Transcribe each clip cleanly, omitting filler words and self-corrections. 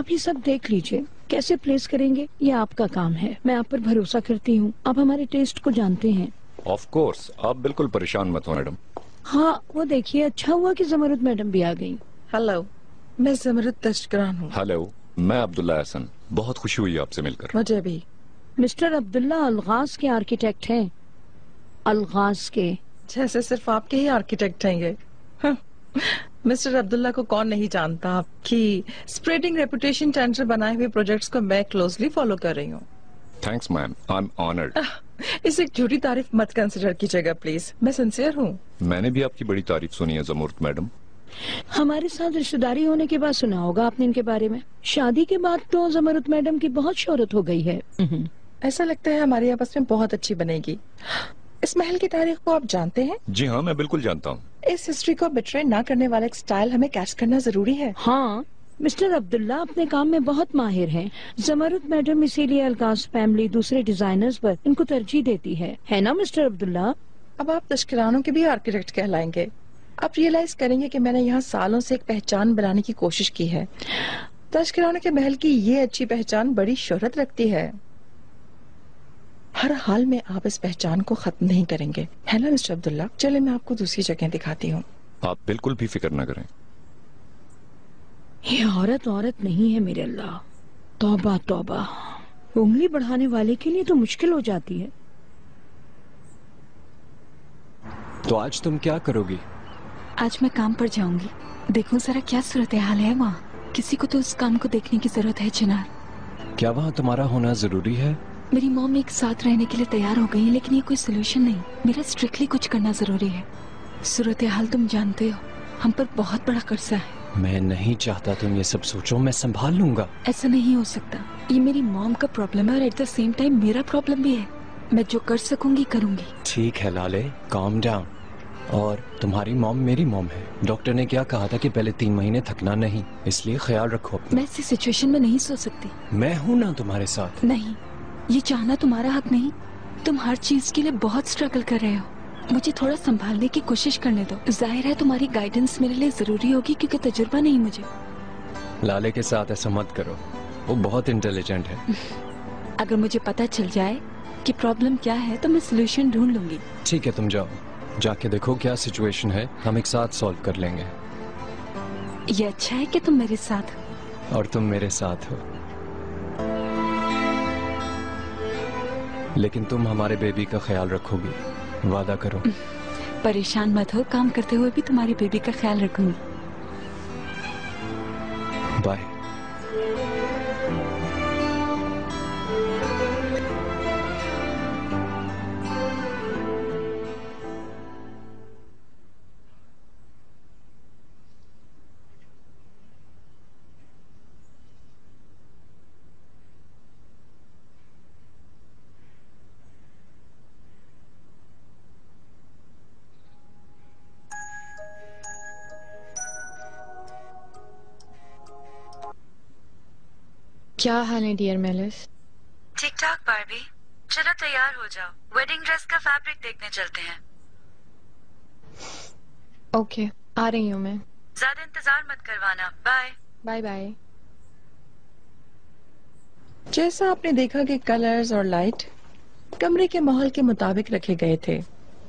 आप ये सब देख लीजिए, कैसे प्लेस करेंगे ये आपका काम है। मैं आप पर भरोसा करती हूँ, आप हमारे टेस्ट को जानते हैं। ऑफ कोर्स, आप बिल्कुल परेशान मत हो मैडम। हाँ वो देखिए, अच्छा हुआ कि जमरुद मैडम भी आ गई। हेलो, मैं जमरुद तस्करान हूँ। हेलो, मैं अब्दुल्ला हसन। बहुत खुशी हुई आपसे मिलकर। मुझे भी। मिस्टर अब्दुल्ला अलगाज के आर्किटेक्ट हैं। अलगाज के। जैसे सिर्फ आपके ही आर्किटेक्ट हैं ये। हाँ। मिस्टर अब्दुल्ला को कौन नहीं जानता। आपकी स्प्रेडिंग रेपुटेशन टेंडर बनाए हुए प्रोजेक्ट्स को मैं क्लोजली फॉलो कर रही हूँ। Thanks ma'am, I am honoured. इसे एक झूठी तारीफ मत कंसिडर कीजिएगा प्लीज, मैं सिंसियर हूँ। मैंने भी आपकी बड़ी तारीफ सुनी है जमूर्त मैडम। हमारे साथ रिश्तेदारी होने के बाद सुना होगा आपने इनके बारे में। शादी के बाद तो जमरुद मैडम की बहुत शोहरत हो गई है। ऐसा लगता है हमारी आपस में बहुत अच्छी बनेगी। इस महल की तारीख को आप जानते हैं? जी हाँ, मैं बिल्कुल जानता हूँ। इस हिस्ट्री को बिट्रे ना करने वाला एक स्टाइल हमें कैच करना जरूरी है। हाँ, मिस्टर अब्दुल्ला अपने काम में बहुत माहिर हैं। जमरुद मैडम इसीलिए अलगाज फैमिली दूसरे डिजाइनर्स पर इनको तरजीह देती है ना मिस्टर अब्दुल्ला? अब आप तश्किरानों के भी आर्किटेक्ट कहलाएंगे। आप रियलाइज करेंगे कि मैंने यहाँ सालों से एक पहचान बनाने की कोशिश की है। तश्किरानों के महल की ये अच्छी पहचान बड़ी शोहरत रखती है। हर हाल में आप इस पहचान को खत्म नहीं करेंगे, है ना मिस्टर अब्दुल्ला? चले मैं आपको दूसरी जगह दिखाती हूँ। आप बिल्कुल भी फिक्र न करें। ये औरत औरत नहीं है मेरे अल्लाह। तौबा तौबा, उंगली बढ़ाने वाले के लिए तो मुश्किल हो जाती है। तो आज तुम क्या करोगी? आज मैं काम पर जाऊंगी। देखो जरा क्या सूरत हाल है वहाँ। किसी को तो उस काम को देखने की जरूरत है चिनार। क्या वहाँ तुम्हारा होना जरूरी है? मेरी मॉम एक साथ रहने के लिए तैयार हो गई है, लेकिन ये कोई सोल्यूशन नहीं। मेरा स्ट्रिक्टली कुछ करना जरूरी है। सूरत हाल तुम जानते हो, हम पर बहुत बड़ा कर्जा है। मैं नहीं चाहता तुम ये सब सोचो, मैं संभाल लूंगा। ऐसा नहीं हो सकता। ये मेरी मॉम का प्रॉब्लम है और एट द सेम टाइम मेरा प्रॉब्लम भी है। मैं जो कर सकूंगी करूंगी। ठीक है लाले, काम डाउन। और तुम्हारी मॉम मेरी मॉम है। डॉक्टर ने क्या कहा था कि पहले 3 महीने थकना नहीं, इसलिए ख्याल रखो अपना। मैं ऐसी सिचुएशन में नहीं सो सकती। मैं हूँ ना तुम्हारे साथ। नहीं, ये चाहना तुम्हारा हक नहीं। तुम हर चीज के लिए बहुत स्ट्रगल कर रहे हो। मुझे थोड़ा संभालने की कोशिश करने दो। जाहिर है तुम्हारी गाइडेंस मेरे लिए जरूरी होगी, क्योंकि तजुर्बा नहीं मुझे। लाले के साथ ऐसा मत करो, वो बहुत इंटेलिजेंट है। अगर मुझे पता चल जाए कि प्रॉब्लम क्या है तो मैं सोल्यूशन ढूंढ लूंगी। ठीक है, तुम जाओ, जाके देखो क्या सिचुएशन है, हम एक साथ सॉल्व कर लेंगे। ये अच्छा है कि तुम मेरे साथ हो। और तुम मेरे साथ हो, लेकिन तुम हमारे बेबी का ख्याल रखोगी, वादा करो। परेशान मत हो, काम करते हुए भी तुम्हारी बेबी का ख्याल रखूंगी। बाय। क्या हाल है डियर मेलिस? ठीक ठाक बारबी, चलो तैयार हो जाओ, वेडिंग ड्रेस का फैब्रिक देखने चलते हैं। ओके, आ रही हूँ मैं। ज्यादा इंतजार मत करवाना। Bye bye bye. जैसा आपने देखा कि कलर्स और लाइट कमरे के माहौल के मुताबिक रखे गए थे।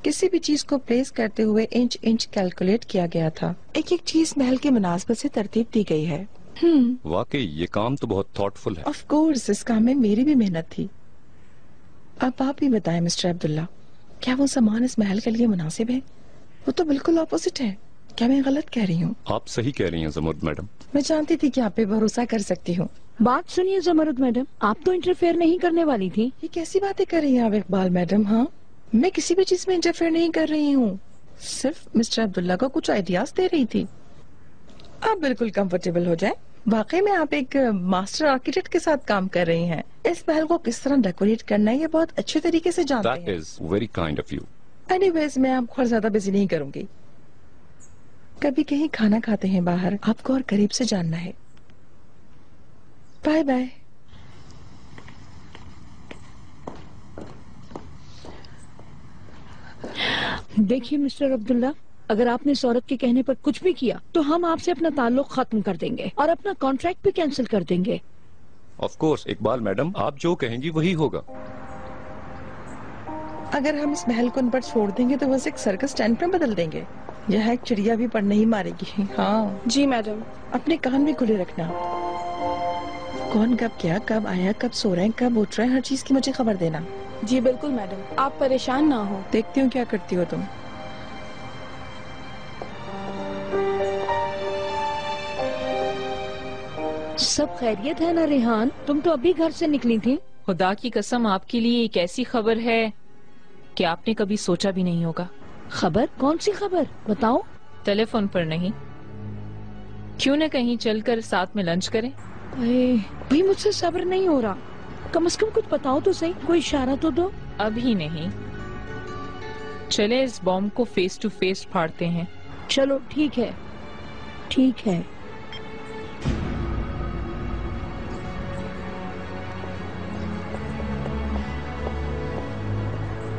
किसी भी चीज को प्लेस करते हुए इंच इंच कैलकुलेट किया गया था। एक एक चीज महल के मुनासबत से तरतीब दी गई है। वाकई ये काम तो बहुत थॉटफुल है। ऑफ कोर्स, इस काम में मेरी भी मेहनत थी। अब आप भी बताएं मिस्टर अब्दुल्ला, क्या वो सामान इस महल के लिए मुनासिब है? वो तो बिल्कुल ऑपोजिट है। क्या मैं गलत कह रही हूँ? आप सही कह रही हैं जमरुद मैडम। मैं जानती थी कि आप पे भरोसा कर सकती हूँ। बात सुनिए जमरुद मैडम, आप तो इंटरफेयर नहीं करने वाली थी। ये कैसी बातें कर रही हैं आप इकबाल मैडम? हाँ, मैं किसी भी चीज में इंटरफेयर नहीं कर रही हूँ, सिर्फ मिस्टर अब्दुल्ला को कुछ आइडियाज दे रही थी। आप बिल्कुल कंफर्टेबल हो जाएं। वाकई में आप एक मास्टर आर्किटेक्ट के साथ काम कर रही हैं। इस महल को किस तरह डेकोरेट करना है ये बहुत अच्छे तरीके से जानते हैं। That is very kind of you. Anyways, मैं आपको और ज्यादा बिजी नहीं करूंगी। कभी कहीं खाना खाते हैं बाहर, आपको और करीब से जानना है। Bye bye. देखिए मिस्टर अब्दुल्ला, अगर आपने इस औरत के कहने पर कुछ भी किया तो हम आपसे अपना ताल्लुक खत्म कर देंगे और अपना कॉन्ट्रैक्ट भी कैंसिल कर देंगे। ऑफ कोर्स इकबाल मैडम, आप जो कहेंगी वही होगा। अगर हम इस महल को उन पर छोड़ देंगे तो बस एक सर्कस टेंट में बदल देंगे। यह एक चिड़िया भी पर नहीं मारेगी। हाँ जी मैडम। अपने कान भी खुले रखना। कौन कब क्या, कब आया, कब सो रहे हैं, कब उठ रहे हैं, हर चीज की मुझे खबर देना। जी बिल्कुल मैडम, आप परेशान ना हो। देखती हूँ क्या करती हो तुम। सब खैरियत है ना रेहान? तुम तो अभी घर से निकली थी। खुदा की कसम, आपके लिए एक ऐसी खबर है कि आपने कभी सोचा भी नहीं होगा। खबर? कौन सी खबर? बताओ। टेलीफोन पर नहीं, क्यों न कहीं चलकर साथ में लंच करें? भाई मुझसे सब्र नहीं हो रहा। कम से कम कुछ बताओ तो सही, कोई इशारा तो दो। अभी नहीं, चले इस बॉम्ब को फेस टू फेस फाड़ते हैं। चलो ठीक है, ठीक है।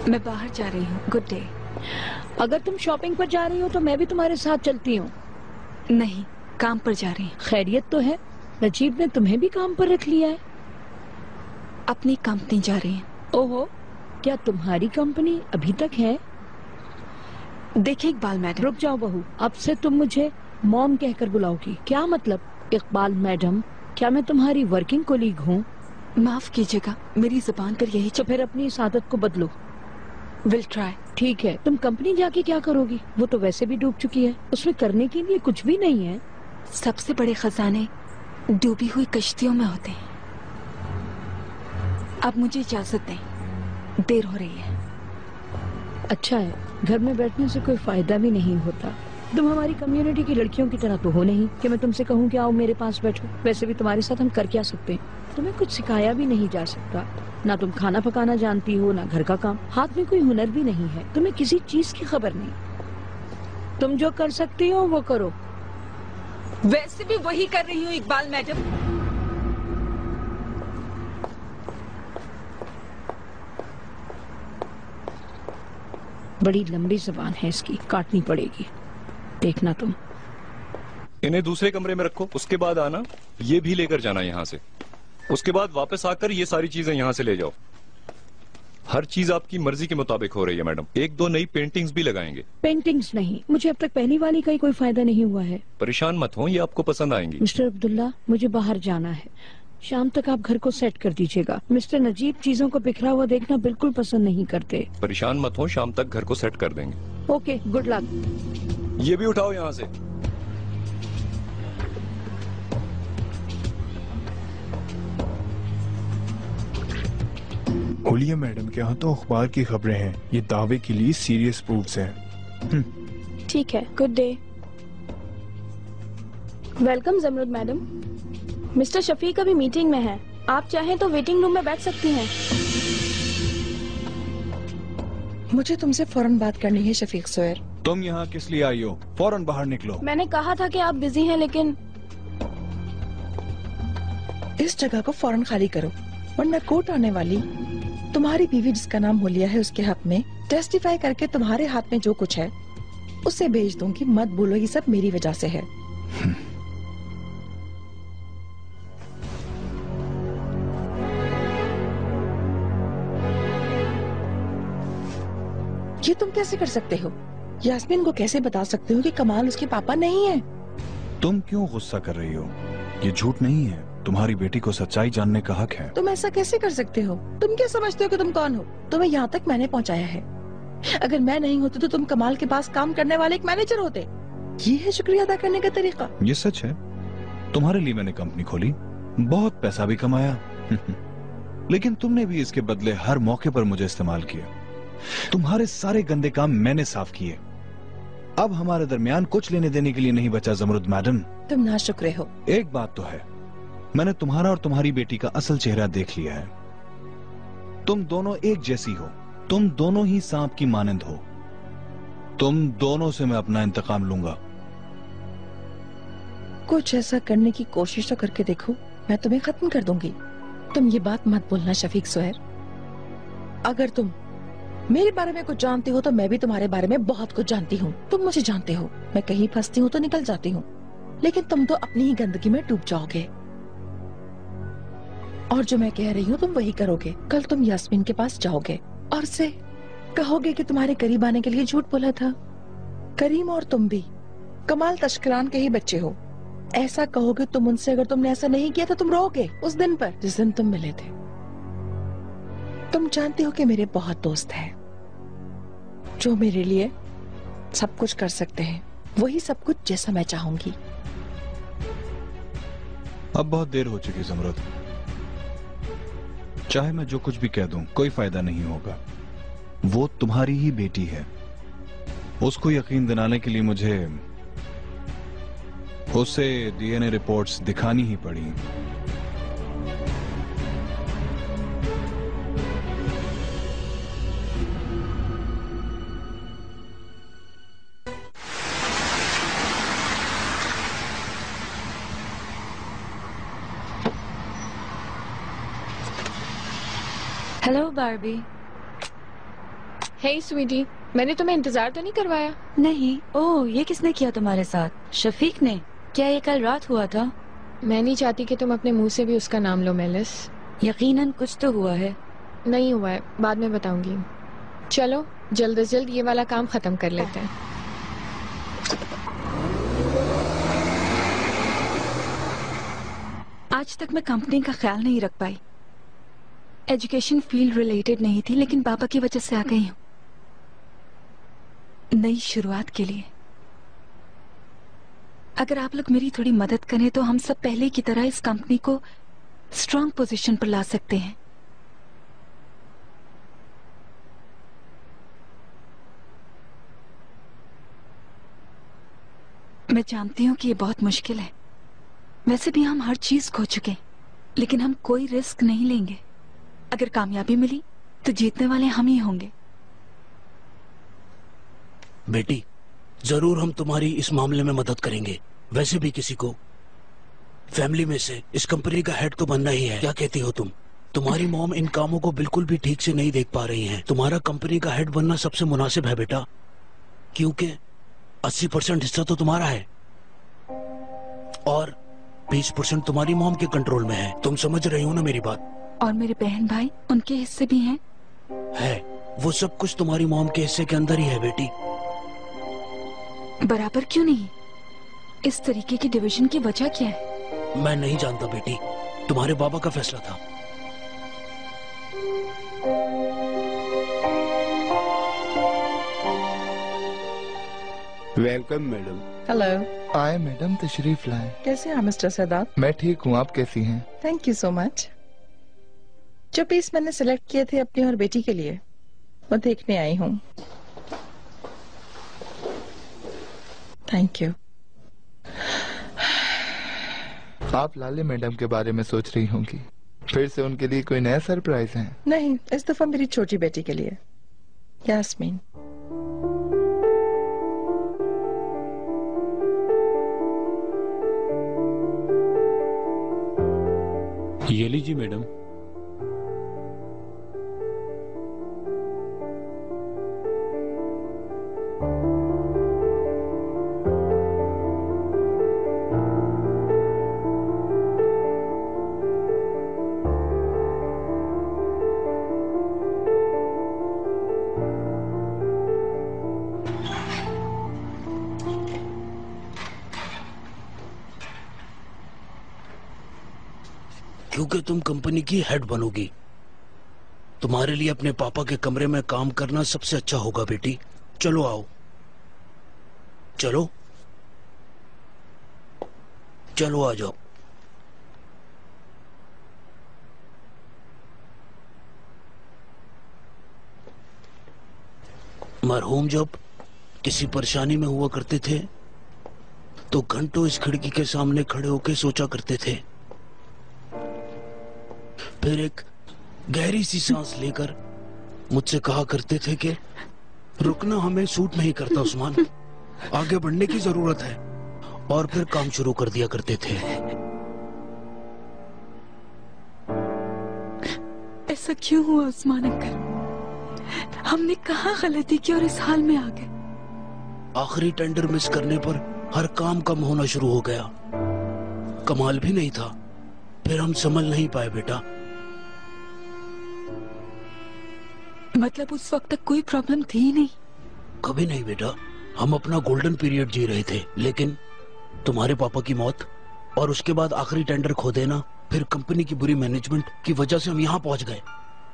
मैं बाहर जा रही हूँ। Good day. अगर तुम शॉपिंग पर जा रही हो तो मैं भी तुम्हारे साथ चलती हूँ। नहीं, काम पर जा रही हूँ। खैरियत तो है? नजीब ने तुम्हें भी काम पर रख लिया है? अपनी कंपनी जा रही हूँ। ओहो, क्या तुम्हारी कंपनी अभी तक है? देखिए इकबाल मैडम। रुक जाओ बहू, अब से तुम मुझे मॉम कहकर बुलाओगी। क्या मतलब? इकबाल मैडम, क्या मैं तुम्हारी वर्किंग कोलीग हूँ? माफ कीजिएगा, मेरी जुबान पर यही। तो फिर अपनी इस आदत को बदलो। Will try. ठीक है, तुम कंपनी जाके क्या करोगी? वो तो वैसे भी डूब चुकी है, उसमें करने के लिए कुछ भी नहीं है। सबसे बड़े खजाने डूबी हुई कश्तियों में होते हैं। अब मुझे इजाजत दें, देर हो रही है। अच्छा है, घर में बैठने से कोई फायदा भी नहीं होता। तुम हमारी कम्युनिटी की लड़कियों की तरह तो हो नहीं कि मैं तुमसे कहूँ कि आओ मेरे पास बैठो। वैसे भी तुम्हारे साथ हम कर क्या सकते हैं? तुम्हें कुछ सिखाया भी नहीं जा सकता। ना तुम खाना पकाना जानती हो, ना घर का काम। हाथ में कोई हुनर भी नहीं है। तुम्हें किसी चीज की खबर नहीं। तुम जो कर सकती हो वो करो। वैसे भी वही कर रही हूँ इकबाल मैडम। बड़ी लंबी जबान है इसकी, काटनी पड़ेगी। देखना तुम। इन्हें दूसरे कमरे में रखो, उसके बाद आना। ये भी लेकर जाना यहाँ से। उसके बाद वापस आकर ये सारी चीजें यहाँ से ले जाओ। हर चीज आपकी मर्जी के मुताबिक हो रही है मैडम। एक दो नई पेंटिंग्स भी लगाएंगे। पेंटिंग्स नहीं, मुझे अब तक पहली वाली का ही कोई फायदा नहीं हुआ है। परेशान मत हो, ये आपको पसंद आएंगी। मिस्टर अब्दुल्ला, मुझे बाहर जाना है। शाम तक आप घर को सेट कर दीजिएगा। मिस्टर नजीब चीजों को बिखरा हुआ देखना बिल्कुल पसंद नहीं करते। परेशान मत हो, शाम तक घर को सेट कर देंगे। Okay, good luck. ये भी उठाओ यहाँ से। हुलिया मैडम के यहाँ तो अखबार की खबरें हैं। ये दावे के लिए सीरियस प्रूफ्स हैं। ठीक है, good day. Welcome Jamrud madam. Mister Shafiq अभी मीटिंग में है, आप चाहें तो वेटिंग रूम में बैठ सकती हैं। मुझे तुमसे फौरन बात करनी है शफीक सोयर। तुम यहाँ किस लिए आई हो? फौरन बाहर निकलो। मैंने कहा था कि आप बिजी हैं, लेकिन इस जगह को फौरन खाली करो, वरना कोर्ट आने वाली तुम्हारी बीवी जिसका नाम हुलिया है उसके हक में टेस्टिफाई करके तुम्हारे हाथ में जो कुछ है उसे भेज दूंगी। मत बोलो ये सब मेरी वजह से है। ये तुम कैसे कर सकते हो? यास्मीन को कैसे बता सकते हो कि कमाल उसके पापा नहीं है? तुम क्यों गुस्सा कर रही हो? ये झूठ नहीं है। तुम्हारी बेटी को सच्चाई जानने का हक है। तुम ऐसा कैसे कर सकते हो? तुम क्या समझते हो कि तुम कौन हो? तुम्हें यहाँ तक मैंने पहुँचाया है। अगर मैं नहीं होती तो तुम कमाल के पास काम करने वाले एक मैनेजर होते। ये है शुक्रिया अदा करने का तरीका? ये सच है, तुम्हारे लिए मैंने कंपनी खोली, बहुत पैसा भी कमाया लेकिन तुमने भी इसके बदले हर मौके पर मुझे इस्तेमाल किया। तुम्हारे सारे गंदे काम मैंने साफ किए। अब हमारे दरमियान कुछ लेने देने के लिए नहीं बचा जमरुद मैडम। तुम नाशुक्रे हो। एक बात तो है, मैंने तुम्हारा और तुम्हारी बेटी का असल चेहरा देख लिया है। तुम दोनों एक जैसी हो, तुम दोनों ही सांप की मानंद हो। तुम दोनों से मैं अपना इंतकाम लूंगा। कुछ ऐसा करने की कोशिश तो करके देखो, मैं तुम्हें खत्म कर दूंगी। तुम ये बात मत बोलना शफीक सोहर। अगर तुम मेरे बारे में कुछ जानती हो तो मैं भी तुम्हारे बारे में बहुत कुछ जानती हूँ। तुम मुझे जानते हो, मैं कहीं फंसती हूँ तो निकल जाती हूँ, लेकिन तुम तो अपनी ही गंदगी में डूब जाओगे। और जो मैं कह रही हूँ तुम वही करोगे। कल तुम यास्मीन के पास जाओगे और उसे कहोगे कि तुम्हारे करीब आने के लिए झूठ बोला था। करीम और तुम भी कमाल तश्करान के ही बच्चे हो। ऐसा कहोगे तुम उनसे, अगर तुमने ऐसा नहीं किया तो तुम रोओगे उस दिन पर जिस दिन तुम मिले थे। तुम जानते हो कि मेरे बहुत दोस्त हैं जो मेरे लिए सब कुछ कर सकते हैं, वही सब कुछ जैसा मैं चाहूंगी। अब बहुत देर हो चुकी ज़मरुद। चाहे मैं जो कुछ भी कह दूं कोई फायदा नहीं होगा। वो तुम्हारी ही बेटी है। उसको यकीन दिलाने के लिए मुझे उसे डीएनए रिपोर्ट्स दिखानी ही पड़ी। Hello Barbie. हे स्वीटी, मैंने तुम्हें इंतजार तो नहीं करवाया? नहीं। ओह, ये किसने किया तुम्हारे साथ? शफीक ने? क्या ये कल रात हुआ था? मैं नहीं चाहती कि तुम अपने मुंह से भी उसका नाम लो मेलिस। यकीनन कुछ तो हुआ है। नहीं हुआ है, बाद में बताऊंगी। चलो जल्द से जल्द ये वाला काम खत्म कर लेते हैं। आज तक मैं कंपनी का ख्याल नहीं रख पाई। एजुकेशन फील्ड रिलेटेड नहीं थी, लेकिन पापा की वजह से आ गई हूँ नई शुरुआत के लिए। अगर आप लोग मेरी थोड़ी मदद करें तो हम सब पहले की तरह इस कंपनी को स्ट्रांग पोजीशन पर ला सकते हैं। मैं जानती हूँ कि ये बहुत मुश्किल है। वैसे भी हम हर चीज खो चुके, लेकिन हम कोई रिस्क नहीं लेंगे। अगर कामयाबी मिली तो जीतने वाले हम ही होंगे। बेटी, जरूर हम तुम्हारी इस मामले में मदद करेंगे। वैसे भी किसी को फैमिली में से इस कंपनी का हेड तो बनना ही है। क्या कहती हो तुम? तुम्हारी मॉम इन कामों को बिल्कुल भी ठीक से नहीं देख पा रही हैं। तुम्हारा कंपनी का हेड बनना सबसे मुनासिब है बेटा, क्योंकि 80% हिस्सा तो तुम्हारा है और 20% तुम्हारी मॉम के कंट्रोल में है। तुम समझ रही हो ना मेरी बात? और मेरे बहन भाई, उनके हिस्से भी हैं? है। वो सब कुछ तुम्हारी मॉम के हिस्से के अंदर ही है बेटी। बराबर क्यों नहीं? इस तरीके की डिवीजन की वजह क्या है? मैं नहीं जानता बेटी, तुम्हारे बाबा का फैसला था। Welcome madam. हेलो। आए मैडम, तशरीफ लाएं। कैसे हैं मिस्टर सदात? मैं ठीक हूँ, आप कैसी हैं? Thank you so much. जो पीस मैंने सिलेक्ट किए थे अपनी और बेटी के लिए, वो देखने आई हूँ। Thank you. आप लाले मैडम के बारे में सोच रही होंगी। फिर से उनके लिए कोई नया सरप्राइज है? नहीं, इस दफा मेरी छोटी बेटी के लिए, यास्मीन। ये लीजिए मैडम। क्योंकि तुम कंपनी की हेड बनोगी, तुम्हारे लिए अपने पापा के कमरे में काम करना सबसे अच्छा होगा बेटी। चलो आओ, चलो चलो आ जाओ। मरहूम जब किसी परेशानी में हुआ करते थे तो घंटों इस खिड़की के सामने खड़े होकर सोचा करते थे, फिर एक गहरी सी सांस लेकर मुझसे कहा करते थे कि रुकना हमें सूट नहीं करता उस्मान, आगे बढ़ने की जरूरत है, और फिर काम शुरू कर दिया करते थे। ऐसा क्यों हुआ उस्मान अंकल? हमने कहाँ गलती की और इस हाल में आ गए। आखिरी टेंडर मिस करने पर हर काम कम होना शुरू हो गया। कमाल भी नहीं था, फिर हम संभल नहीं पाए बेटा। मतलब उस वक्त तक कोई प्रॉब्लम थी ही नहीं? कभी नहीं बेटा, हम अपना गोल्डन पीरियड जी रहे थे, लेकिन तुम्हारे पापा की मौत और उसके बाद आखिरी टेंडर खो देना, फिर कंपनी की बुरी मैनेजमेंट की वजह से हम यहाँ पहुंच गए।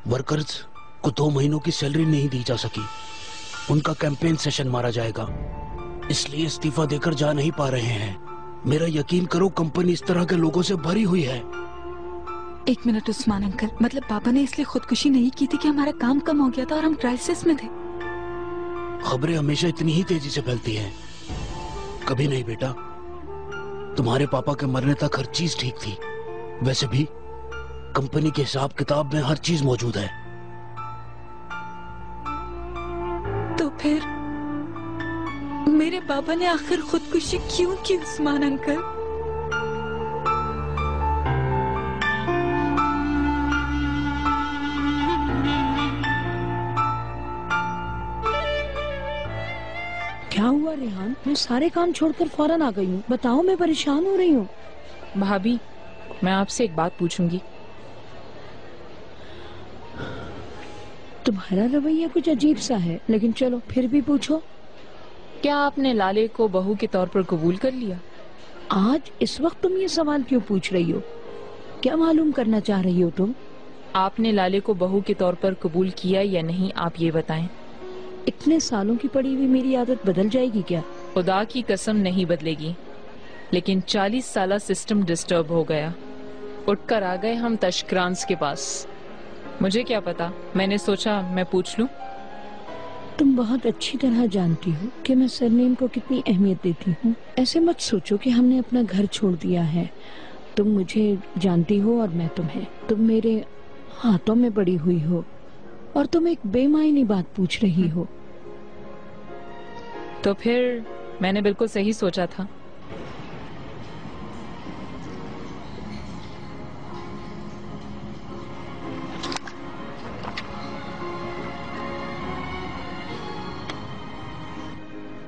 वर्कर्स को 2 महीनों की सैलरी नहीं दी जा सकी, उनका कैंपेन सेशन मारा जाएगा, इसलिए इस्तीफा देकर जा नहीं पा रहे हैं। मेरा यकीन करो, कंपनी इस तरह के लोगों से भरी हुई है। 1 मिनट उस्मान अंकल, मतलब पापा ने इसलिए खुदकुशी नहीं की थी कि हमारा काम कम हो गया था और हम क्राइसिस में थे? खबरें हमेशा इतनी ही तेजी से फैलती हैं। कभी नहीं बेटा, तुम्हारे पापा के मरने तक हर चीज ठीक थी। वैसे भी कंपनी के हिसाब किताब में हर चीज मौजूद है। तो फिर मेरे पापा ने आखिर खुदकुशी क्यों की उस्मान अंकल? क्या हुआ रेहान? मैं सारे काम छोड़कर फौरन आ गई हूँ। बताओ, मैं परेशान हो रही हूँ। भाभी, मैं आपसे एक बात पूछूंगी। तुम्हारा रवैया कुछ अजीब सा है, लेकिन चलो फिर भी पूछो। क्या आपने लाले को बहू के तौर पर कबूल कर लिया? आज इस वक्त तुम ये सवाल क्यों पूछ रही हो? क्या मालूम करना चाह रही हो तुम? आपने लाले को बहू के तौर पर कबूल किया या नहीं, आप ये बताएं। इतने सालों की पड़ी हुई मेरी आदत बदल जाएगी क्या? खुदा की कसम नहीं बदलेगी, लेकिन 40 साला सिस्टम डिस्टर्ब हो गया। उठकर आ गए हम तशक्रांस के पास। मुझे क्या पता, मैंने सोचा मैं पूछ लूं। तुम बहुत अच्छी तरह जानती हो कि मैं सरनेम को कितनी अहमियत देती हूँ। ऐसे मत सोचो कि हमने अपना घर छोड़ दिया है। तुम मुझे जानती हो और मैं तुम्हें। तुम मेरे हाथों में पड़ी हुई हो और तुम एक बेमायनी बात पूछ रही हो। तो फिर मैंने बिल्कुल सही सोचा था।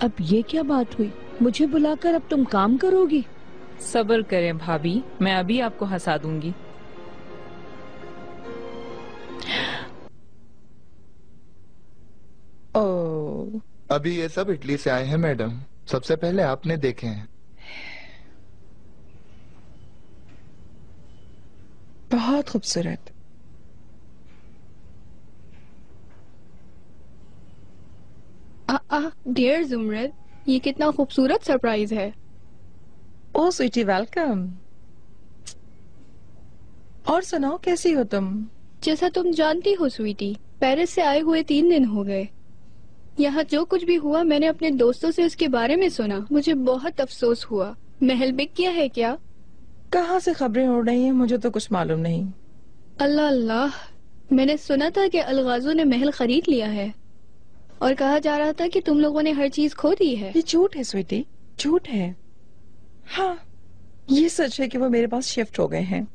अब ये क्या बात हुई? मुझे बुलाकर अब तुम काम करोगी? सब्र करें भाभी, मैं अभी आपको हंसा दूंगी। ओह, अभी ये सब इटली से आए हैं मैडम। सबसे पहले आपने देखे हैं। बहुत खूबसूरत। डियर जुमरत, ये कितना खूबसूरत सरप्राइज है। ओह स्वीटी, वेलकम। और सुनाओ, कैसी हो तुम? जैसा तुम जानती हो स्वीटी, पेरिस से आए हुए 3 दिन हो गए। यहाँ जो कुछ भी हुआ मैंने अपने दोस्तों से उसके बारे में सुना। मुझे बहुत अफसोस हुआ। महल बिक गया है क्या? कहाँ से खबरें उड़ रही हैं? मुझे तो कुछ मालूम नहीं। अल्लाह अल्लाह, मैंने सुना था कि अलगाजो ने महल खरीद लिया है और कहा जा रहा था कि तुम लोगों ने हर चीज खो दी है। ये झूठ है स्वीटी, झूठ है। हाँ, ये सच है कि वो मेरे पास शिफ्ट हो गए हैं,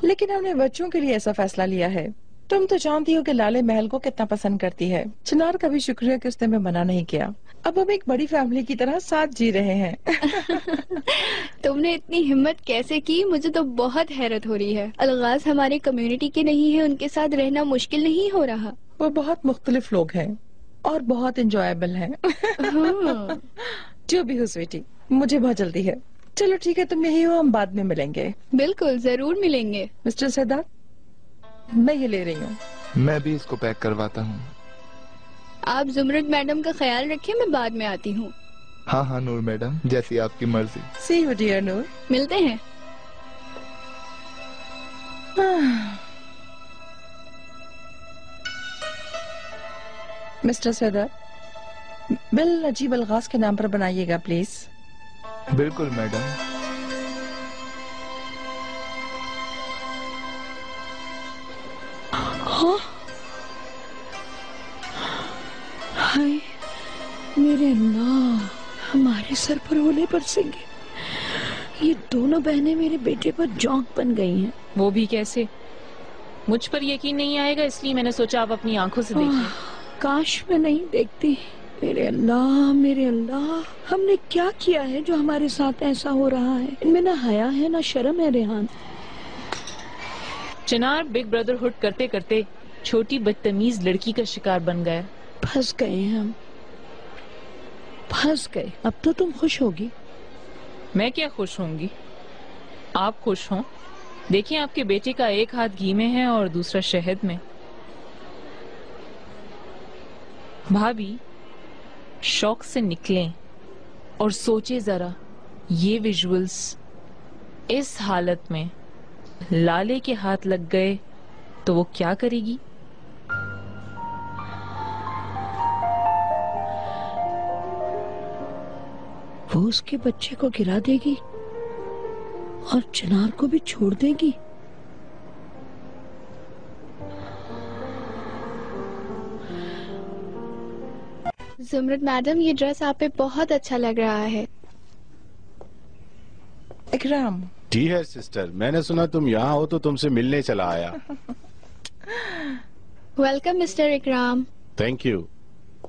लेकिन हमने बच्चों के लिए ऐसा फैसला लिया है। तुम तो जानती हो कि लाले महल को कितना पसंद करती है। चिनार का भी शुक्र है कि उसने हमें मना नहीं किया। अब हम एक बड़ी फैमिली की तरह साथ जी रहे हैं। तुमने इतनी हिम्मत कैसे की? मुझे तो बहुत हैरत हो रही है। अलगाज हमारे कम्युनिटी के नहीं है, उनके साथ रहना मुश्किल नहीं हो रहा। वो बहुत मुख्तलिफ लोग हैं और बहुत इंजॉयबल हैं। हाँ। जो भी हो स्वीटी, मुझे बहुत जल्दी है। चलो ठीक है, तुम यही हो, हम बाद में मिलेंगे। बिल्कुल, जरूर मिलेंगे। मिस्टर सिद्धार्थ, मैं ये ले रही हूँ। मैं भी इसको पैक करवाता हूँ। आप जुमरत मैडम का ख्याल रखिए, मैं बाद में आती हूँ। हाँ हाँ नूर मैडम, जैसी आपकी मर्जी। सी यू डियर नूर। मिलते हैं। मिस्टर सिद्धार्थ, बिल अजीब अलगाज के नाम पर बनाइएगा प्लीज। बिल्कुल मैडम। हाँ? हाय मेरे अल्लाह, हमारे सर पर ओले बरसेंगे। ये दोनों बहनें मेरे बेटे पर जौंक बन गई हैं। वो भी कैसे? मुझ पर यकीन नहीं आएगा, इसलिए मैंने सोचा आप अपनी आंखों से देखिए। काश मैं नहीं देखती। मेरे अल्लाह, मेरे अल्लाह, हमने क्या किया है जो हमारे साथ ऐसा हो रहा है? इनमें ना हया है ना शर्म है रेहान। चिनार बिग ब्रदरहुड करते करते छोटी बदतमीज लड़की का शिकार बन गया। फंस गए हैं हम, फंस गए। अब तो तुम खुश होगी। मैं क्या खुश होंगी, आप खुश हों। देखिए आपके बेटे का एक हाथ घी में है और दूसरा शहद में। भाभी शौक से निकलें और सोचे जरा, ये विजुअल्स इस हालत में लाले के हाथ लग गए तो वो क्या करेगी? वो उसके बच्चे को गिरा देगी और चिनार को भी छोड़ देगी। ज़ुमरत मैडम, ये ड्रेस आप पे बहुत अच्छा लग रहा है। इकराम। जी है सिस्टर, मैंने सुना तुम यहाँ हो तो तुमसे मिलने चला आया। Welcome mister Ikram. Thank you,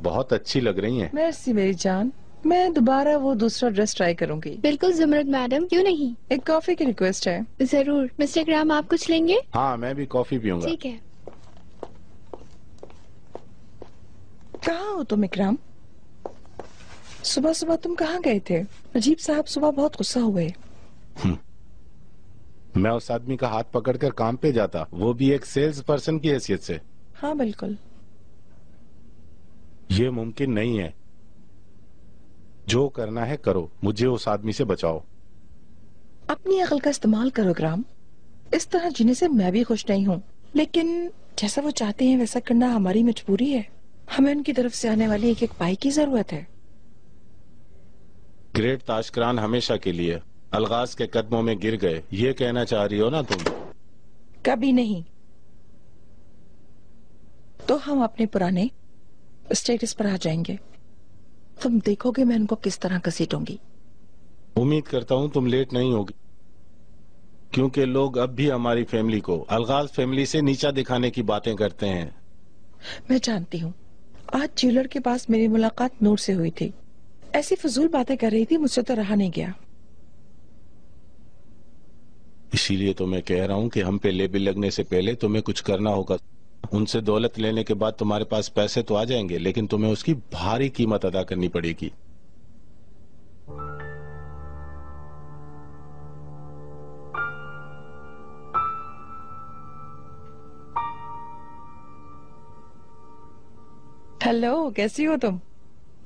बहुत अच्छी लग रही हैं। मेर्सी मेरी जान, मैं दोबारा वो दूसरा ड्रेस ट्राई करूंगी। बिल्कुल ज़ुमरत मैडम, क्यों नहीं। एक कॉफी की रिक्वेस्ट है। जरूर। मिस्टर इकराम, आप कुछ लेंगे? हाँ, मैं भी कॉफी पीऊंगा। ठीक है। कहाँ हो तुम इकराम? सुबह सुबह तुम कहाँ गए थे? अजीब साहब सुबह बहुत गुस्सा हुए। मैं उस आदमी का हाथ पकड़कर काम पे जाता, वो भी एक सेल्स पर्सन की हैसियत से। हाँ बिल्कुल। ये मुमकिन नहीं है। जो करना है करो, मुझे उस आदमी से बचाओ। अपनी अकल का इस्तेमाल करो इकराम। इस तरह जीने से मैं भी खुश नहीं हूँ, लेकिन जैसा वो चाहते हैं वैसा करना हमारी मजबूरी है। हमें उनकी तरफ से आने वाली एक एक पाई की जरूरत है। ग्रेट ताशकरान हमेशा के लिए अलगाज के कदमों में गिर गए, ये कहना चाह रही हो ना तुम? कभी नहीं। तो हम अपने पुराने स्टेटस पर आ जाएंगे। तुम देखोगे मैं उनको किस तरह घसीटूंगी। उम्मीद करता हूँ तुम लेट नहीं होगी, क्योंकि लोग अब भी हमारी फैमिली को अलगाज फैमिली से नीचा दिखाने की बातें करते हैं। मैं जानती हूँ। आज ज्वेलर के पास मेरी मुलाकात नूर से हुई थी। ऐसी फजूल बातें कर रही थी, मुझसे तो रहा नहीं गया। इसीलिए तो मैं कह रहा हूँ कि हम पे लेबल लगने से पहले तुम्हें कुछ करना होगा। उनसे दौलत लेने के बाद तुम्हारे पास पैसे तो आ जाएंगे, लेकिन तुम्हें उसकी भारी कीमत अदा करनी पड़ेगी। हेलो, कैसी हो तुम?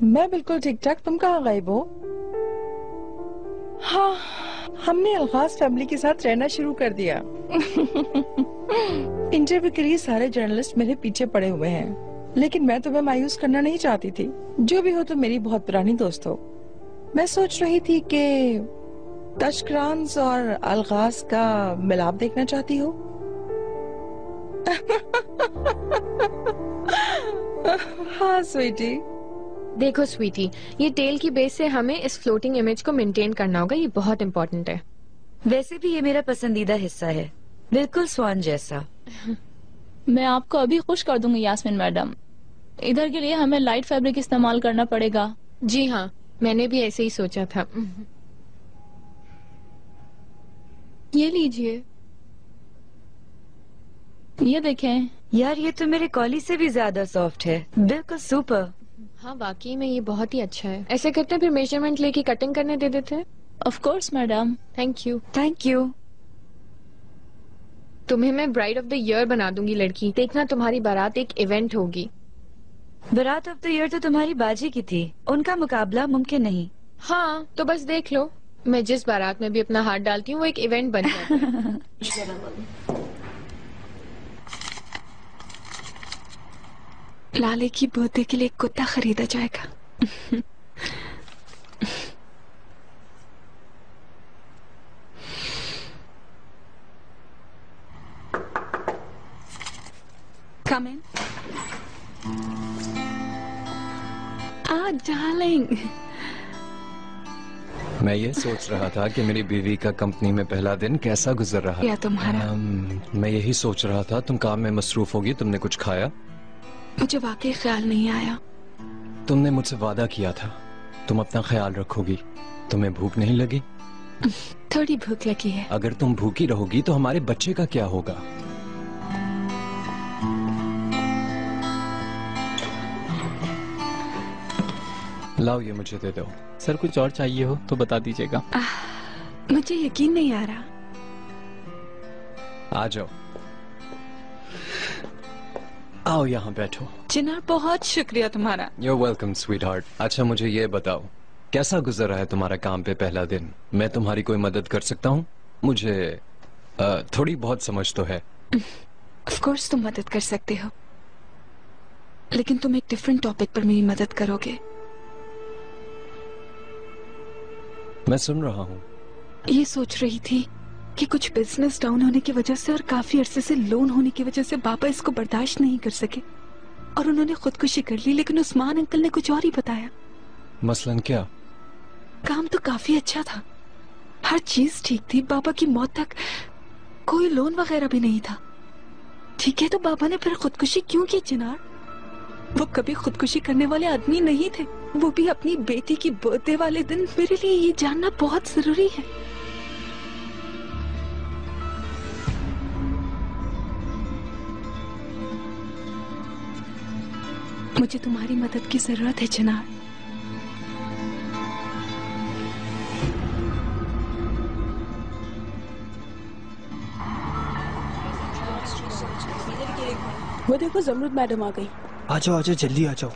मैं बिल्कुल ठीक ठाक। तुम कहाँ गायब हो? हाँ, हमने अलगाज फैमिली के साथ रहना शुरू कर दिया। इंटरव्यू के लिए सारे जर्नलिस्ट मेरे पीछे पड़े हुए हैं, लेकिन मैं तुम्हें मायूस करना नहीं चाहती थी। जो भी हो तुम मेरी बहुत पुरानी दोस्त हो। मैं सोच रही थी कि तशकरान्स और अलगाज का मिलाप देखना चाहती हो। हाँ स्वीटी। देखो स्वीटी, ये टेल की बेस से हमें इस फ्लोटिंग इमेज को मेंटेन करना होगा। ये बहुत इम्पोर्टेंट है। वैसे भी ये मेरा पसंदीदा हिस्सा है, बिल्कुल स्वान जैसा। मैं आपको अभी खुश कर दूंगी यास्मीन मैडम। इधर के लिए हमें लाइट फैब्रिक इस्तेमाल करना पड़ेगा। जी हाँ, मैंने भी ऐसे ही सोचा था। ये लीजिए। ये देखें। यार ये तो मेरे कॉली से भी ज्यादा सॉफ्ट है, बिल्कुल सुपर। हाँ वाकई में ये बहुत ही अच्छा है। ऐसे करते हैं, फिर मेजरमेंट लेके कटिंग करने दे देते हैं। Of course madam. Thank you. Thank you. तुम्हें मैं ब्राइड ऑफ द ईयर बना दूंगी लड़की। देखना तुम्हारी बारात एक इवेंट होगी। बारात ऑफ द ईयर तो तुम्हारी बाजी की थी, उनका मुकाबला मुमकिन नहीं। हाँ तो बस देख लो, मैं जिस बारात में भी अपना हाथ डालती हूँ वो एक इवेंट बन जाता है। लाले की बर्थडे के लिए एक कुत्ता खरीदा जाएगा। Come in. डार्लिंग। मैं ये सोच रहा था कि मेरी बीवी का कंपनी में पहला दिन कैसा गुजर रहा या तुम्हारा? मैं यही सोच रहा था। तुम काम में मसरूफ होगी। तुमने कुछ खाया? मुझे वाकई ख्याल नहीं आया। तुमने मुझसे वादा किया था तुम अपना ख्याल रखोगी। तुम्हें भूख नहीं लगी? थोड़ी भूख लगी है। अगर तुम भूखी रहोगी तो हमारे बच्चे का क्या होगा? लाओ ये मुझे दे दो। सर कुछ और चाहिए हो तो बता दीजिएगा। मुझे यकीन नहीं आ रहा। आ जाओ, आओ यहाँ बैठो। चिनार बहुत शुक्रिया तुम्हारा। You're welcome, sweetheart। अच्छा मुझे ये बताओ कैसा गुजर रहा है तुम्हारा काम पे पहला दिन? मैं तुम्हारी कोई मदद कर सकता हूँ? मुझे थोड़ी बहुत समझ तो है। Of course तुम मदद कर सकते हो, लेकिन तुम एक डिफरेंट टॉपिक पर मेरी मदद करोगे। मैं सुन रहा हूँ। ये सोच रही थी कि कुछ बिजनेस डाउन होने की वजह से और काफी अरसे से लोन होने की वजह से पापा इसको बर्दाश्त नहीं कर सके और उन्होंने खुदकुशी कर ली, लेकिन उस्मान अंकल ने कुछ और ही बताया। मसलन क्या? काम तो काफी अच्छा था, हर चीज ठीक थी, बाबा की मौत तक कोई लोन वगैरह भी नहीं था। ठीक है, तो बाबा ने फिर खुदकुशी क्यों की चिनार? वो कभी खुदकुशी करने वाले आदमी नहीं थे, वो भी अपनी बेटी की बर्थडे वाले दिन। मेरे लिए ये जानना बहुत जरूरी है। मुझे तुम्हारी मदद की जरूरत है चिनार। वो देखो जमरुद मैडम आ गई। आ जाओ जल्दी आ जाओ।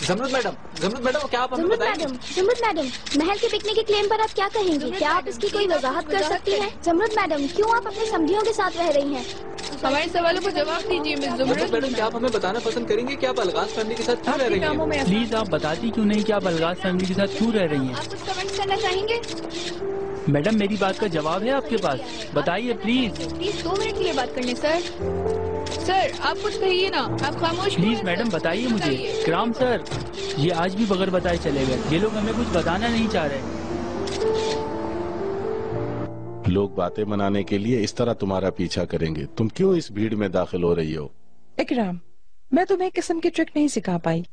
जमरुद मैडम क्या आप हमें बताएंगे? जमरुद मैडम, महल के बिकने के क्लेम पर आप क्या कहेंगी? क्या आप इसकी कोई वजाहत कर सकती हैं? जमरुद मैडम, क्यों आप अपने समधियों के साथ रह रही हैं? हमारे सवालों को जवाब दीजिए मिस जमरुद मैडम। क्या आप हमें बताना पसंद करेंगे कि आप अलगाज फैमिली के साथ क्यों रह रही हैं? प्लीज आप बताती क्यों नहीं कि आप अलगाज फैमिली के साथ क्यों रह रही हैं? आप कुछ कमेंट करना चाहेंगे? मैडम मेरी बात का जवाब है आपके पास, बताइए प्लीज। प्लीज 2 मिनट के लिए बात करनी सर आप कुछ कहिए ना, आप खामोश। प्लीज मैडम बताइए मुझे। इकराम सर, ये आज भी बगैर बताए चले गए। ये लोग हमें कुछ बताना नहीं चाह रहे। लोग बातें बनाने के लिए इस तरह तुम्हारा पीछा करेंगे। तुम क्यों इस भीड़ में दाखिल हो रही हो? इकराम, मैं तुम्हें एक किस्म की ट्रिक नहीं सिखा पाई।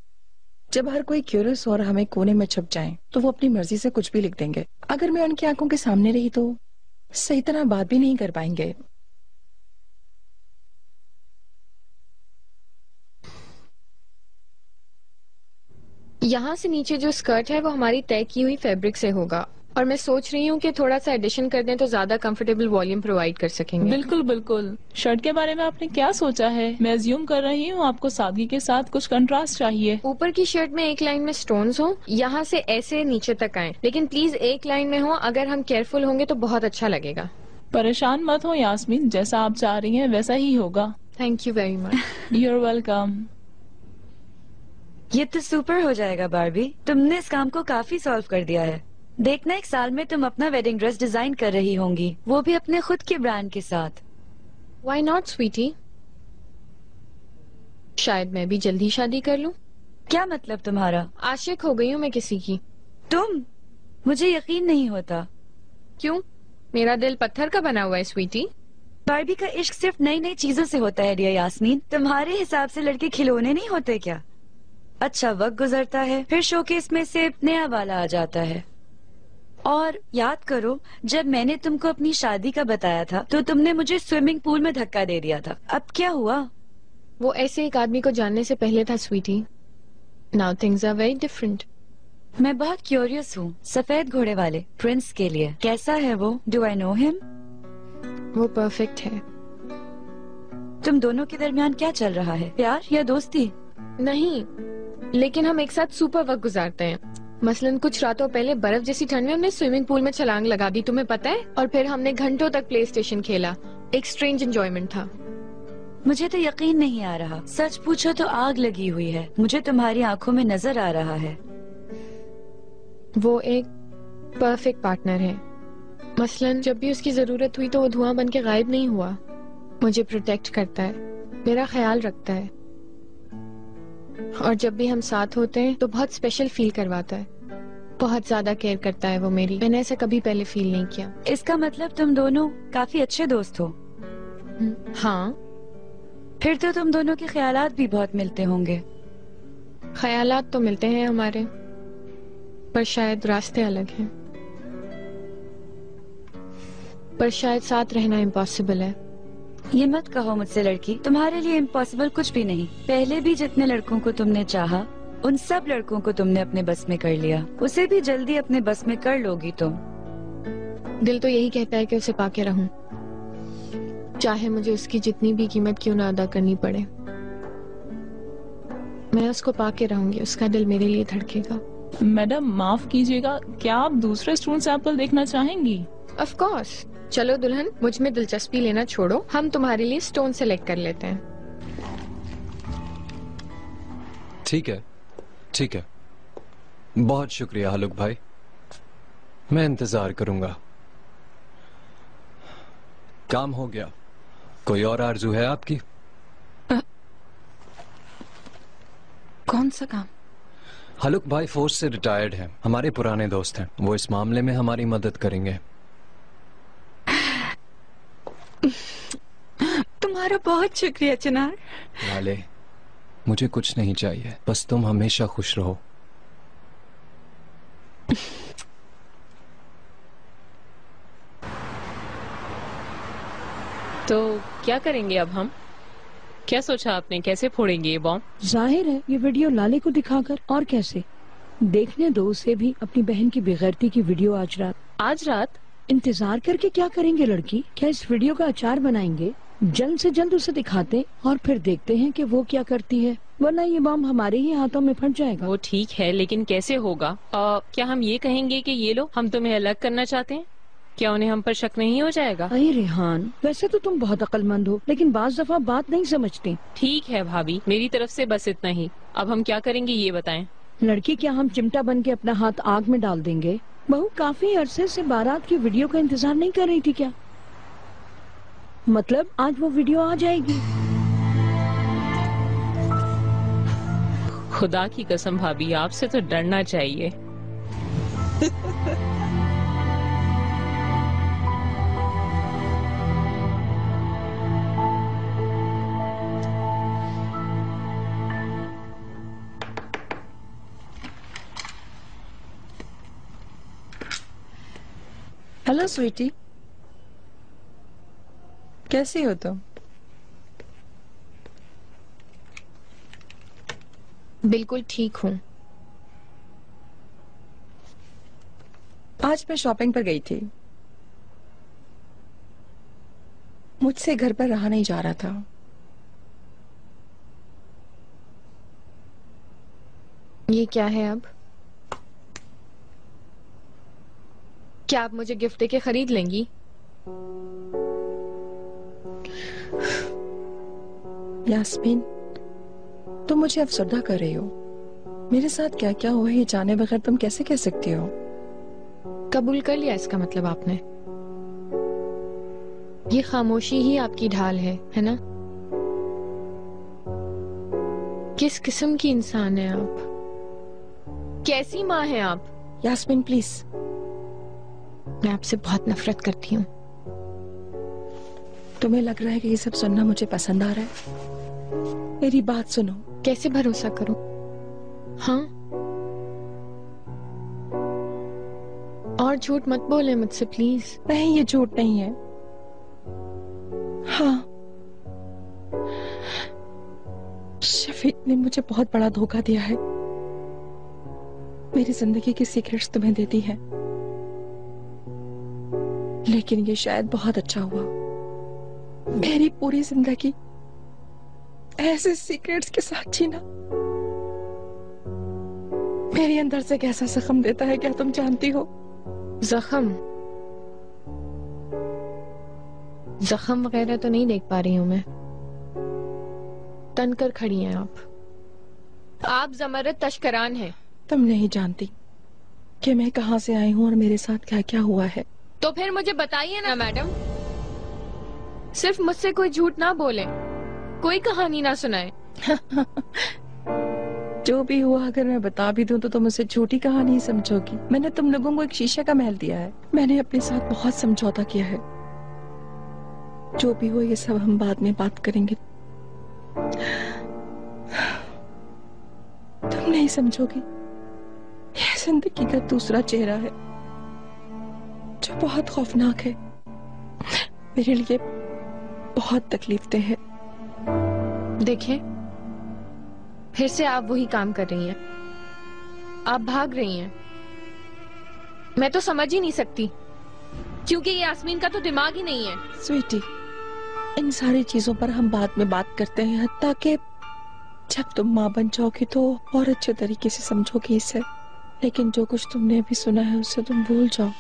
जब हर कोई क्यूरियस और हमें कोने में छुप जाए तो वो अपनी मर्जी से कुछ भी लिख देंगे। अगर मैं उनकी आंखों के सामने रही तो सही तरह बात भी नहीं कर पाएंगे। यहाँ से नीचे जो स्कर्ट है वो हमारी तय की हुई फैब्रिक से होगा, और मैं सोच रही हूँ कि थोड़ा सा एडिशन कर दें तो ज्यादा कंफर्टेबल वॉल्यूम प्रोवाइड कर सकेंगे। बिल्कुल बिल्कुल। शर्ट के बारे में आपने क्या सोचा है? मैं अज्यूम कर रही हूँ आपको सादगी के साथ कुछ कंट्रास्ट चाहिए। ऊपर की शर्ट में एक लाइन में स्टोन्स हो, यहाँ से ऐसे नीचे तक आए, लेकिन प्लीज एक लाइन में हो। अगर हम केयरफुल होंगे तो बहुत अच्छा लगेगा। परेशान मत हो यास्मीन, जैसा आप चाह रही हैं वैसा ही होगा। Thank you very much. You are welcome. ये तो सुपर हो जाएगा बारबी, तुमने इस काम को काफी सॉल्व कर दिया है। देखना 1 साल में तुम अपना वेडिंग ड्रेस डिजाइन कर रही होंगी, वो भी अपने खुद के ब्रांड के साथ। Why not, Sweety? शायद मैं भी जल्दी शादी कर लूं। क्या मतलब तुम्हारा? आशिक हो गई हूँ मैं किसी की। तुम? मुझे यकीन नहीं होता। क्यों? मेरा दिल पत्थर का बना हुआ है स्वीटी। बारबी का इश्क सिर्फ नई नई चीजों से होता है डियर यास्मीन। तुम्हारे हिसाब से लड़के खिलौने नहीं होते क्या? अच्छा वक्त गुजरता है, फिर शोकेस में से नया वाला आ जाता है। और याद करो, जब मैंने तुमको अपनी शादी का बताया था तो तुमने मुझे स्विमिंग पूल में धक्का दे दिया था। अब क्या हुआ? वो ऐसे एक आदमी को जानने से पहले था sweetie. Now things are very different. मैं बहुत क्यूरियस हूँ सफेद घोड़े वाले प्रिंस के लिए। कैसा है वो? Do I know him? वो परफेक्ट है। तुम दोनों के दरमियान क्या चल रहा है, प्यार या दोस्ती? नहीं, लेकिन हम एक साथ सुपर वक्त गुजारते हैं। मसलन कुछ रातों पहले बर्फ जैसी ठंड में हमने स्विमिंग पूल में छलांग लगा दी, तुम्हें पता है? और फिर हमने घंटों तक प्ले स्टेशन खेला। एक स्ट्रेंज एंजॉयमेंट था। मुझे तो यकीन नहीं आ रहा। सच पूछो तो आग लगी हुई है, मुझे तुम्हारी आंखों में नजर आ रहा है। वो एक परफेक्ट पार्टनर है। मसलन जब भी उसकी जरूरत हुई तो वो धुआं बन के गायब नहीं हुआ। मुझे प्रोटेक्ट करता है, मेरा ख्याल रखता है, और जब भी हम साथ होते हैं तो बहुत स्पेशल फील करवाता है। बहुत ज्यादा केयर करता है वो मेरी। मैंने ऐसा कभी पहले फील नहीं किया। इसका मतलब तुम दोनों काफी अच्छे दोस्त हो? हाँ, फिर तो तुम दोनों के ख्यालात भी बहुत मिलते होंगे। ख्यालात तो मिलते हैं हमारे, पर शायद रास्ते अलग हैं। पर शायद साथ रहना इम्पॉसिबल है। ये मत कहो मुझसे लड़की, तुम्हारे लिए इम्पॉसिबल कुछ भी नहीं। पहले भी जितने लड़कों को तुमने चाहा, उन सब लड़कों को तुमने अपने बस में कर लिया। उसे भी जल्दी अपने बस में कर लोगी तुम। दिल तो यही कहता है कि उसे पाके रहूं, चाहे मुझे उसकी जितनी भी कीमत क्यों ना अदा करनी पड़े। मैं उसको पाके रहूंगी, उसका दिल मेरे लिए धड़केगा। मैडम माफ कीजिएगा, क्या आप दूसरे स्टोन सैंपल देखना चाहेंगी? Of course. चलो दुल्हन, मुझ में दिलचस्पी लेना छोड़ो, हम तुम्हारे लिए स्टोन सेलेक्ट कर लेते हैं। ठीक है, ठीक है। बहुत शुक्रिया हलुक भाई, मैं इंतजार करूंगा। काम हो गया। कोई और आरजू है आपकी? कौन सा काम? हलुक भाई फोर्स से रिटायर्ड हैं, हमारे पुराने दोस्त हैं। वो इस मामले में हमारी मदद करेंगे। तुम्हारा बहुत शुक्रिया चिनार। लाले, मुझे कुछ नहीं चाहिए, बस तुम हमेशा खुश रहो। तो क्या करेंगे अब हम? क्या सोचा आपने, कैसे फोड़ेंगे ये बॉम्ब? जाहिर है ये वीडियो लाले को दिखाकर, और कैसे। देखने दो उसे भी अपनी बहन की बेगैरती की वीडियो आज रात। आज रात? इंतजार करके क्या करेंगे लड़की? क्या इस वीडियो का अचार बनाएंगे? जल्द से जल्द उसे दिखाते और फिर देखते हैं कि वो क्या करती है, वरना ये बॉम्ब हमारे ही हाथों में फट जाएगा। वो ठीक है, लेकिन कैसे होगा? क्या हम ये कहेंगे कि ये लो, हम तुम्हें अलग करना चाहते हैं? क्या उन्हें हम पर शक नहीं हो जाएगा? अरे रेहान, वैसे तो तुम बहुत अक्लमंद हो, लेकिन बाज दफा बात नहीं समझती। ठीक है भाभी, मेरी तरफ से बस इतना ही। अब हम क्या करेंगे ये बताएं। लड़की, क्या हम चिमटा बन के अपना हाथ आग में डाल देंगे? बहू काफी अरसे से बारात की वीडियो का इंतजार नहीं कर रही थी क्या? मतलब आज वो वीडियो आ जाएगी। खुदा की कसम भाभी, आपसे तो डरना चाहिए। हेलो स्वीटी, कैसी हो तुम? बिल्कुल ठीक हूँ। आज मैं शॉपिंग पर गई थी। मुझसे घर पर रहा नहीं जा रहा था। ये क्या है अब? क्या आप मुझे गिफ्ट देके खरीद लेंगी? यास्मीन, तुम मुझे अफसरदा कर रही हो। मेरे साथ क्या क्या हुआ ये जाने बगैर तुम कैसे कह सकती हो? कबूल कर लिया इसका मतलब आपने? ये खामोशी ही आपकी ढाल है ना? किस किस्म की इंसान है आप? कैसी माँ है आप? यास्मीन प्लीज, मैं आपसे बहुत नफरत करती हूँ। तुम्हें लग रहा है कि ये सब सुनना मुझे पसंद आ रहा है? मेरी बात सुनो। कैसे भरोसा करूं? हाँ, और झूठ मत बोले मुझसे प्लीज। नहीं, ये झूठ नहीं है। हाँ, शफीक ने मुझे बहुत बड़ा धोखा दिया है। मेरी जिंदगी की सीक्रेट्स तुम्हें देती है, लेकिन ये शायद बहुत अच्छा हुआ। मेरी पूरी जिंदगी ऐसे सीक्रेट्स के साथ जीना मेरे अंदर से कैसा जख्म देता है, क्या तुम जानती हो? जख्म? जख्म वगैरह तो नहीं देख पा रही हूँ मैं। तन कर खड़ी हैं आप जमरत तशकरान हैं। तुम नहीं जानती कि मैं कहाँ से आई हूँ और मेरे साथ क्या क्या हुआ है। तो फिर मुझे बताइए ना मैडम, सिर्फ मुझसे कोई झूठ ना बोले, कोई कहानी ना सुनाए। जो भी हुआ अगर मैं बता भी दूं तो तुम उसे झूठी कहानी ही समझोगी। मैंने तुम लोगों को एक शीशे का महल दिया है। मैंने अपने साथ बहुत समझौता किया है। जो भी हो ये सब हम बाद में बात करेंगे। तुम नहीं समझोगी, यह जिंदगी का दूसरा चेहरा है जो बहुत खौफनाक है। मेरे लिए बहुत तकलीफदेह है। देखें, फिर से आप वही काम कर रही हैं। आप भाग रही हैं। मैं तो समझ ही नहीं सकती, क्योंकि ये यास्मीन का तो दिमाग ही नहीं है। स्वीटी, इन सारी चीजों पर हम बाद में बात करते हैं, हत्ता कि जब तुम माँ बन जाओगी तो और अच्छे तरीके से समझोगी इसे। लेकिन जो कुछ तुमने अभी सुना है उससे तुम भूल जाओ।